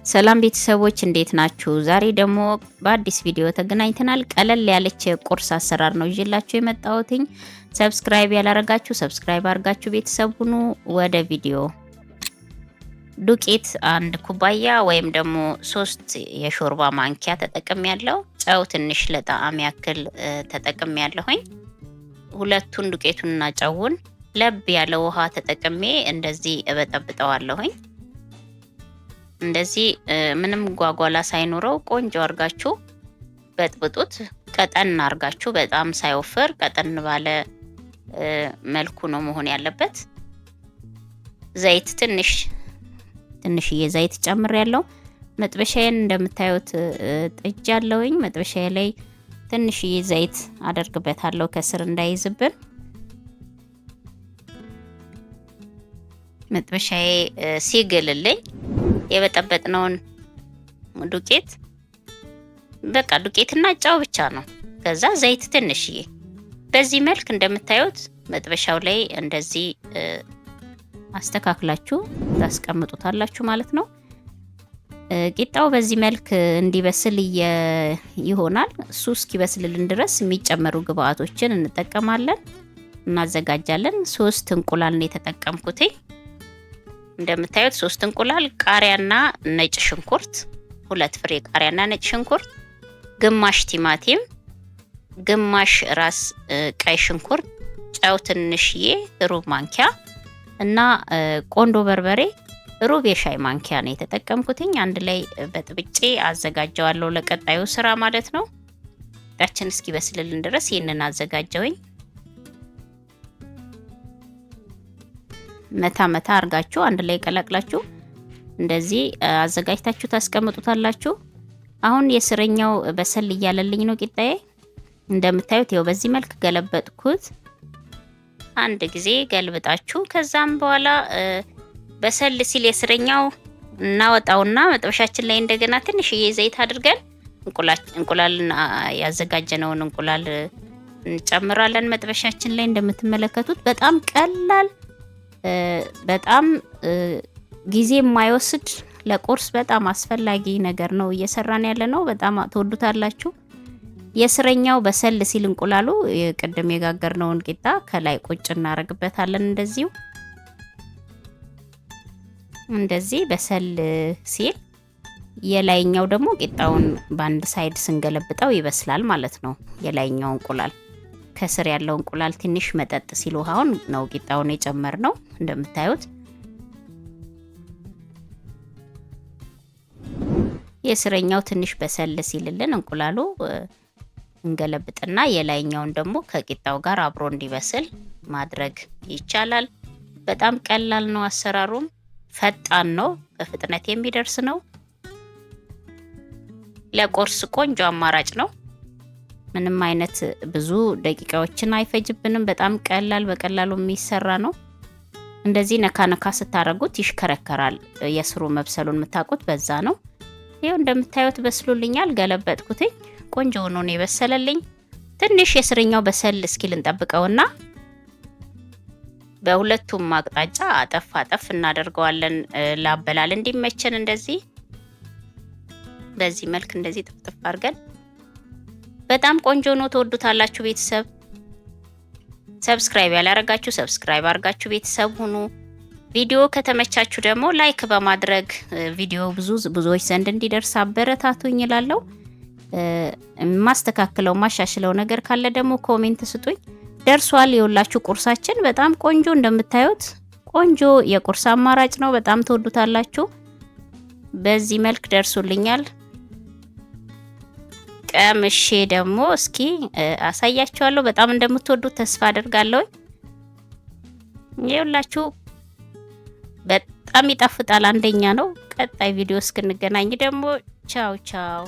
ሰላም ቤተሰቦች እንዴት ናችሁ? ዛሬ ደግሞ በአዲስ ቪዲዮ ተገናኝተናል። ቀለል ያለች ቁርስ አሰራር ነው ይዤላችሁ የመጣሁትኝ። ሰብስክራይብ ያላረጋችሁ ሰብስክራይብ አድርጋችሁ ቤተሰብ ሁኑ። ወደ ቪዲዮ። ዱቄት አንድ ኩባያ ወይም ደግሞ 3 የሾርባ ማንኪያ ተጠቅሜያለሁ። ጨው ትንሽ ለጣዕም ያክል ተጠቅሜያለሁኝ። ሁለቱን ዱቄቱንና ጨውን ለብ ያለ ውሃ ተጠቅሜ እንደዚህ እበጠብጠዋለሁኝ። እንደዚህ ምንም ጓጓላ ሳይኖረው ቆንጆ አርጋችሁ በጥብጡት። ቀጠን አርጋችሁ በጣም ሳይወፍር ቀጠን ባለ መልኩ ነው መሆን ያለበት። ዘይት ትንሽዬ ዘይት ጨምሬያለሁ። መጥበሻዬን እንደምታዩት ጥጃለሁኝ። መጥበሻዬ ላይ ትንሽዬ ዘይት አደርግበታለሁ ከስር እንዳይዝብን። መጥበሻዬ ሲግልልኝ የበጠበጥነውን ዱቄት በቃ ዱቄትና ጨው ብቻ ነው። ከዛ ዘይት ትንሽዬ በዚህ መልክ እንደምታዩት መጥበሻው ላይ እንደዚህ አስተካክላችሁ ታስቀምጡታላችሁ ማለት ነው። ቂጣው በዚህ መልክ እንዲበስል ይሆናል። እሱ እስኪበስልልን ድረስ የሚጨመሩ ግብአቶችን እንጠቀማለን፣ እናዘጋጃለን። 3 እንቁላል ነው የተጠቀምኩት። እንደምታዩት 3 እንቁላል፣ ቃሪያና ነጭ ሽንኩርት፣ 2 ፍሬ ቃሪያና ነጭ ሽንኩርት፣ ግማሽ ቲማቲም፣ ግማሽ ራስ ቀይ ሽንኩርት፣ ጨው ትንሽዬ ሩብ ማንኪያ እና ቆንዶ በርበሬ ሩብ የሻይ ማንኪያ ነው የተጠቀምኩትኝ። አንድ ላይ በጥብጬ አዘጋጀዋለሁ ለቀጣዩ ስራ ማለት ነው። ዳችን እስኪበስልልን ድረስ ይሄንን አዘጋጀውኝ። መታ አርጋችሁ አንድ ላይ ቀላቅላችሁ እንደዚህ አዘጋጅታችሁ ታስቀምጡታላችሁ። አሁን የስረኛው በሰል እያለልኝ ነው ቂጣዬ። እንደምታዩት ይኸው በዚህ መልክ ገለበጥኩት። አንድ ጊዜ ገልብጣችሁ ከዛም በኋላ በሰል ሲል የስረኛው እናወጣውና መጥበሻችን ላይ እንደገና ትንሽዬ ዘይት አድርገን እንቁላልና ያዘጋጀነውን እንቁላል እንጨምራለን መጥበሻችን ላይ። እንደምትመለከቱት በጣም ቀላል በጣም ጊዜ የማይወስድ ለቁርስ በጣም አስፈላጊ ነገር ነው እየሰራን ያለ ነው። በጣም ተወዱታላችሁ። የስረኛው በሰል ሲል እንቁላሉ ቅድም የጋገርነውን ቂጣ ከላይ ቁጭ እናረግበታለን። እንደዚህ በሰል ሲል የላይኛው ደግሞ ቂጣውን በአንድ ሳይድ ስንገለብጠው ይበስላል ማለት ነው። የላይኛው እንቁላል ከስር ያለው እንቁላል ትንሽ መጠጥ ሲል ውሃውን ነው ቂጣውን የጨመርነው። እንደምታዩት የስረኛው ትንሽ በሰል ሲልልን እንቁላሉ እንገለብጥና የላይኛውን ደግሞ ከቂጣው ጋር አብሮ እንዲበስል ማድረግ ይቻላል። በጣም ቀላል ነው አሰራሩም ፈጣን ነው፣ በፍጥነት የሚደርስ ነው። ለቁርስ ቆንጆ አማራጭ ነው። ምንም አይነት ብዙ ደቂቃዎችን አይፈጅብንም። በጣም ቀላል በቀላሉ የሚሰራ ነው። እንደዚህ ነካ ስታረጉት ይሽከረከራል። የስሩ መብሰሉን የምታውቁት በዛ ነው። ይሄው እንደምታዩት በስሎልኛል። ገለበጥኩትኝ። ቆንጆ ሆኖ ነው የበሰለልኝ። ትንሽ የስረኛው በሰል እስኪል እንጠብቀውና በሁለቱም አቅጣጫ አጠፍ እናደርገዋለን ላበላል እንዲመቸን። እንደዚህ በዚህ መልክ እንደዚህ ጥፍጥፍ አድርገን በጣም ቆንጆ ነው። ተወዱታላችሁ ቤተሰብ። ሰብስክራይብ ያላረጋችሁ ሰብስክራይብ አርጋችሁ ቤተሰብ ሁኑ። ቪዲዮ ከተመቻችሁ ደግሞ ላይክ በማድረግ ቪዲዮ ብዙዎች ዘንድ እንዲደርስ አበረታቱኝ እላለሁ። ማስተካክለው ማሻሽለው ነገር ካለ ደግሞ ኮሜንት ስጡኝ። ደርሷል። የሁላችሁ ቁርሳችን በጣም ቆንጆ፣ እንደምታዩት ቆንጆ የቁርስ አማራጭ ነው። በጣም ተወዱታላችሁ። በዚህ መልክ ደርሶልኛል። ቀምሼ ደግሞ እስኪ አሳያችኋለሁ። በጣም እንደምትወዱት ተስፋ አደርጋለሁ። የሁላችሁ በጣም ይጣፍጣል። አንደኛ ነው። ቀጣይ ቪዲዮ እስክንገናኝ ደግሞ ቻው ቻው።